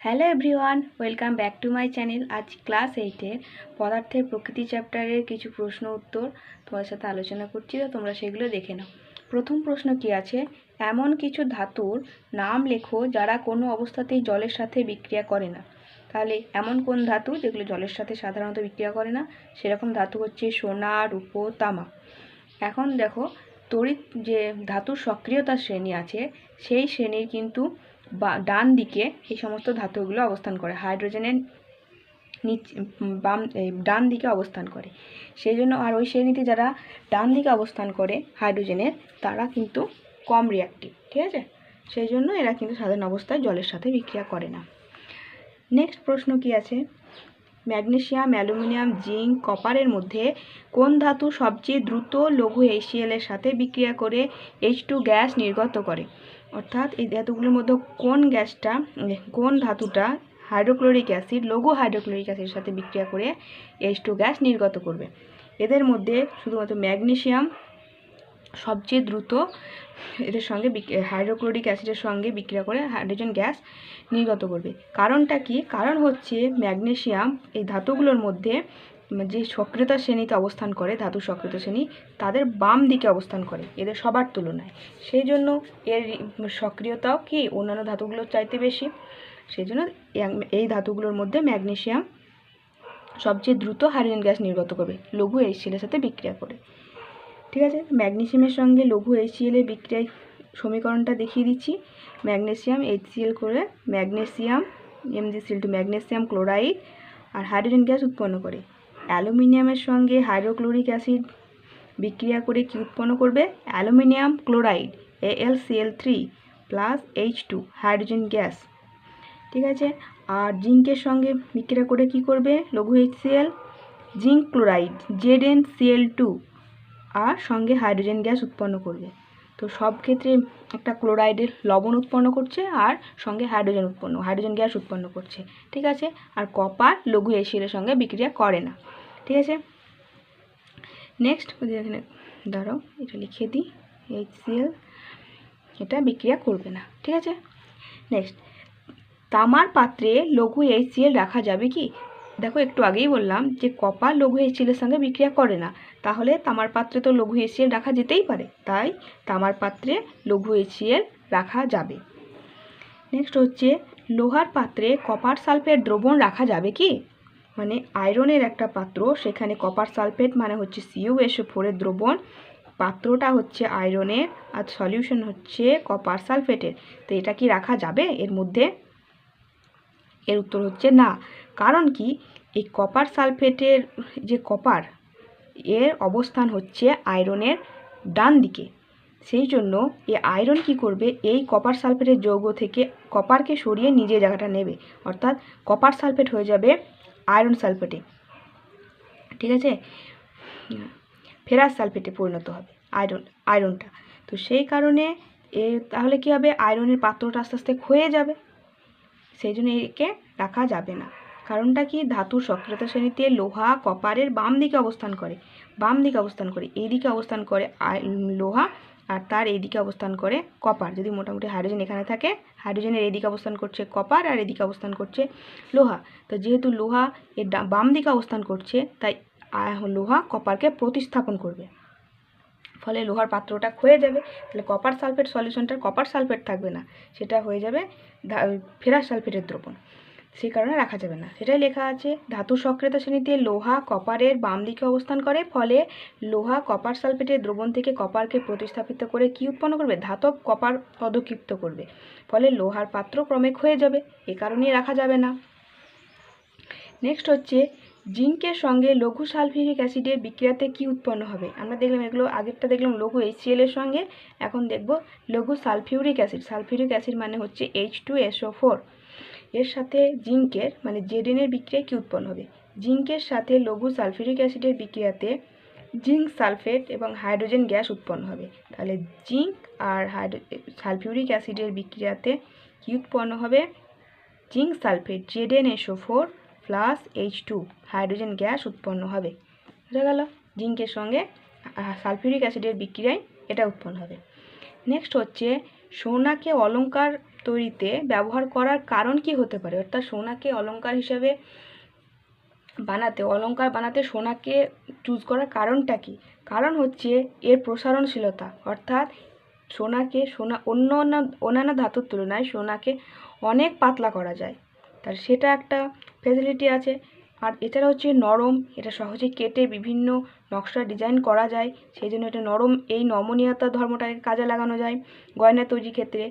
Hello everyone, welcome back to my channel. আজ class 8-এর পদার্থের প্রকৃতি চ্যাপ্টারের কিছু প্রশ্ন উত্তর তোমার সাথে আলোচনা করছি, তো তোমরা সেগুলো দেখে নাও। প্রথম প্রশ্ন কি আছে, এমন কিছু ধাতুর নাম লেখো যারা কোনো অবস্থাতেই জলের সাথে বিক্রিয়া করে না। তাহলে এমন কোন ধাতু যেগুলো জলের সাথে সাধারণত বিক্রিয়া করে না? সেরকম ধাতু হচ্ছে সোনা, রূপো, তামা। এখন দেখো, তড়িৎ যে ধাতুর সক্রিয়তার শ্রেণী আছে সেই শ্রেণীর কিন্তু ডান দিকে এই সমস্ত ধাতুগুলো অবস্থান করে, হাইড্রোজেনের ডান দিকে অবস্থান করে। সেই জন্য আর ওই শ্রেণীতে যারা ডান দিকে অবস্থান করে হাইড্রোজেনের, তারা কিন্তু কম রিঅ্যাক্টিভ, ঠিক আছে? সেই জন্য এরা কিন্তু সাধারণ অবস্থায় জলের সাথে বিক্রিয়া করে না। নেক্সট প্রশ্ন কি আছে, ম্যাগনেসিয়াম, অ্যালুমিনিয়াম, জিঙ্ক, কপারের মধ্যে কোন ধাতু সবচেয়ে দ্রুত লঘু HCl এর সাথে বিক্রিয়া করে H2 গ্যাস নির্গত করে? অর্থাৎ এই ধাতুগুলোর মধ্যে কোন ধাতুটা হাইড্রোক্লোরিক অ্যাসিড, লঘু হাইড্রোক্লোরিক অ্যাসিডের সাথে বিক্রিয়া করে H2 গ্যাস নির্গত করবে? এদের মধ্যে শুধুমাত্র ম্যাগনেসিয়াম সবচেয়ে দ্রুত এদের সঙ্গে হাইড্রোক্লোরিক অ্যাসিডের সঙ্গে বিক্রিয়া করে হাইড্রোজেন গ্যাস নির্গত করবে। কারণটা কি? কারণ হচ্ছে ম্যাগনেসিয়াম এই ধাতুগুলোর মধ্যে যে সক্রিয়তা শ্রেণীতে অবস্থান করে, ধাতু সক্রিয়তা শ্রেণী, তাদের বাম দিকে অবস্থান করে এদের সবার তুলনায়। সেই জন্য এর সক্রিয়তাও কি অন্যান্য ধাতুগুলোর চাইতে বেশি। সেই জন্য এই ধাতুগুলোর মধ্যে ম্যাগনেসিয়াম সবচেয়ে দ্রুত হাইড্রোজেন গ্যাস নির্গত করবে লঘু HCl এর সাথে বিক্রিয়া করে। ঠিক আছে, ম্যাগনেসিয়ামের সঙ্গে লঘু HCl এর বিক্রিয়ায় সমীকরণটা দেখিয়ে দিচ্ছি। ম্যাগনেসিয়াম HCl করে ম্যাগনেসিয়াম Mg2 ম্যাগনেসিয়াম ক্লোরাইড আর হাইড্রোজেন গ্যাস উৎপন্ন করে। অ্যালুমিনিয়ামের সঙ্গে হাইড্রোক্লোরিক অ্যাসিড বিক্রিয়া করে কি উৎপন্ন করবে? Aluminium chloride AlCl3 plus H2 hydrogen gas. ঠিক আছে, আর জিঙ্কের সঙ্গে বিক্রিয়া করে কি করবে? লঘু HCl জিঙ্ক ক্লোরাইড ZnCl2 আর সঙ্গে হাইড্রোজেন গ্যাস উৎপন্ন করবে। তো সব ক্ষেত্রে একটা ক্লোরাইডের লবণ উৎপন্ন করছে আর সঙ্গে হাইড্রোজেন গ্যাস উৎপন্ন করছে। ঠিক আছে, আর কপার লঘু HCl এর সঙ্গে বিক্রিয়া করে না। ঠিক আছে, নেক্সট দাঁড়াও, এটা লিখে দিই, HCl এটা বিক্রিয়া করবে না। ঠিক আছে, নেক্সট, তামার পাত্রে লঘু HCl রাখা যাবে কি? দেখো, একটু আগেই বললাম যে কপার লঘু HCl এর সঙ্গে বিক্রিয়া করে না, তাহলে তামার পাত্রে তো লঘু HCl রাখা যেতেই পারে, তাই তামার পাত্রে লঘু HCl রাখা যাবে। নেক্সট হচ্ছে, লোহার পাত্রে কপার সালফেট দ্রবণ রাখা যাবে কি? মানে আয়রনের একটা পাত্র, সেখানে কপার সালফেট মানে হচ্ছে CuSO4 এর দ্রবণ, পাত্রটা হচ্ছে আয়রনের আর সলিউশন হচ্ছে কপার সালফেটের, তো এটা কি রাখা যাবে এর মধ্যে? এর উত্তর হচ্ছে না। কারণ কি? এই কপার সালফেটের যে কপার, এর অবস্থান হচ্ছে আয়রনের ডান দিকে। সেই জন্য এই আয়রন কি করবে? এই কপার সালফেটের যৌগ থেকে কপারকে সরিয়ে নিজের জায়গাটা নেবে, অর্থাৎ কপার সালফেট হয়ে যাবে আয়রন সালফেটে। ঠিক আছে, ফেরাস সালফেটে পরিণত হবে আয়রনটা। তো সেই কারণে তাহলে কি হবে? আয়রনের পাত্রটা আস্তে আস্তে ক্ষয়ে যাবে, সেই জন্য একে রাখা যাবে না। কারণটা কি? ধাতুর সক্রিয়তা শ্রেণীতে লোহা কপারের বাম দিকে অবস্থান করে, এইদিকে অবস্থান করে লোহা, আর তার এইদিকে অবস্থান করে কপার। যদি মোটামুটি হাইড্রোজেন এখানে থাকে, হাইড্রোজেনের এইদিকে অবস্থান করছে কপার আর এদিকে অবস্থান করছে লোহা। তো যেহেতু লোহা এর বাম দিকে অবস্থান করছে, তাই লোহা কপারকে প্রতিস্থাপন করবে, ফলে লোহার পাত্রটা ক্ষয়ে যাবে। তাহলে কপার সালফেট সলিউশনটার কপার সালফেট থাকবে না, সেটা হয়ে যাবে ফেরাস সালফেটের দ্রবণ, সেই কারণে রাখা যাবে না। সেটাই লেখা আছে, ধাতু সক্রিয়তা শ্রেণীতে লোহা কপারের বাম দিকে অবস্থান করে, ফলে লোহা কপার সালফেটের দ্রবণ থেকে কপারকে প্রতিস্থাপিত করে কি উৎপন্ন করবে? ধাতব কপার পদক্ষিপ্ত করবে, ফলে লোহার পাত্র ক্রমে ক্ষয়ে যাবে, এ কারণেই রাখা যাবে না। নেক্সট হচ্ছে, জিঙ্কের সঙ্গে লঘু সালফিউরিক অ্যাসিডের বিক্রিয়াতে কি উৎপন্ন হবে? আমরা দেখলাম এগুলো, আগেরটা দেখলাম লঘু HCl এর সঙ্গে, এখন দেখব লঘু সালফিউরিক অ্যাসিড। সালফিউরিক অ্যাসিড মানে হচ্ছে H2SO4, এর সাথে জিঙ্কের মানে Zn এর বিক্রিয়ায় কি উৎপন্ন হবে? জিঙ্কের সাথে লঘু সালফিউরিক অ্যাসিডের বিক্রিয়াতে জিঙ্ক সালফেট এবং হাইড্রোজেন গ্যাস উৎপন্ন হবে। তাহলে জিঙ্ক আর সালফিউরিক অ্যাসিডের বিক্রিয়াতে কি উৎপন্ন হবে? Zinc sulphate ZnSO4 plus H2 hydrogen gas উৎপন্ন হবে। বুঝা গেল? জিঙ্কের সঙ্গে সালফিউরিক অ্যাসিডের বিক্রিয়ায় এটা উৎপন্ন হবে। নেক্সট হচ্ছে, সোনাকে অলঙ্কার তৈরিতে ব্যবহার করার কারণ কি হতে পারে? অর্থাৎ সোনাকে অলংকার হিসেবে অলংকার বানাতে সোনাকে চুজ করার কারণটা কি? কারণ হচ্ছে এর প্রসারণশীলতা, অর্থাৎ অন্যান্য ধাতুর তুলনায় সোনাকে অনেক পাতলা করা যায়, তার সেটা একটা ফেসিলিটি আছে। আর এছাড়া হচ্ছে নরম, এটা সহজে কেটে বিভিন্ন নকশা ডিজাইন করা যায়, সেই জন্য এটা নরম, এই নমনীয়তা ধর্মটাকে কাজে লাগানো যায় গয়না তৈরির ক্ষেত্রে।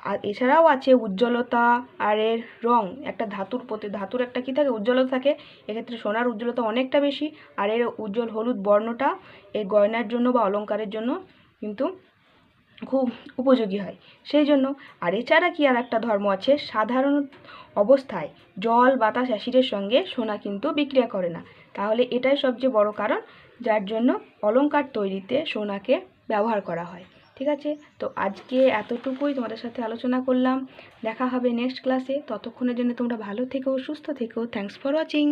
আর এছাড়াও আছে উজ্জ্বলতা, আর এর রং, একটা ধাতুর একটা কী থাকে, উজ্জ্বলতা থাকে, এক্ষেত্রে সোনার উজ্জ্বলতা অনেকটা বেশি, আর এর উজ্জ্বল হলুদ বর্ণটা এই গয়নার জন্য বা অলংকারের জন্য কিন্তু খুব উপযোগী হয় সেই জন্য। আর এছাড়া কি আর একটা ধর্ম আছে, সাধারণ অবস্থায় জল, বাতাস, অ্যাসিডের সঙ্গে সোনা কিন্তু বিক্রিয়া করে না, তাহলে এটাই সবচেয়ে বড় কারণ যার জন্য অলংকার তৈরিতে সোনাকে ব্যবহার করা হয়। ঠিক আছে, তো আজকে এতটুকুই তোমাদের সাথে আলোচনা করলাম। দেখা হবে নেক্সট ক্লাসে, ততক্ষণের জন্য তোমরা ভালো থেকো, সুস্থ থেকো। Thanks for watching.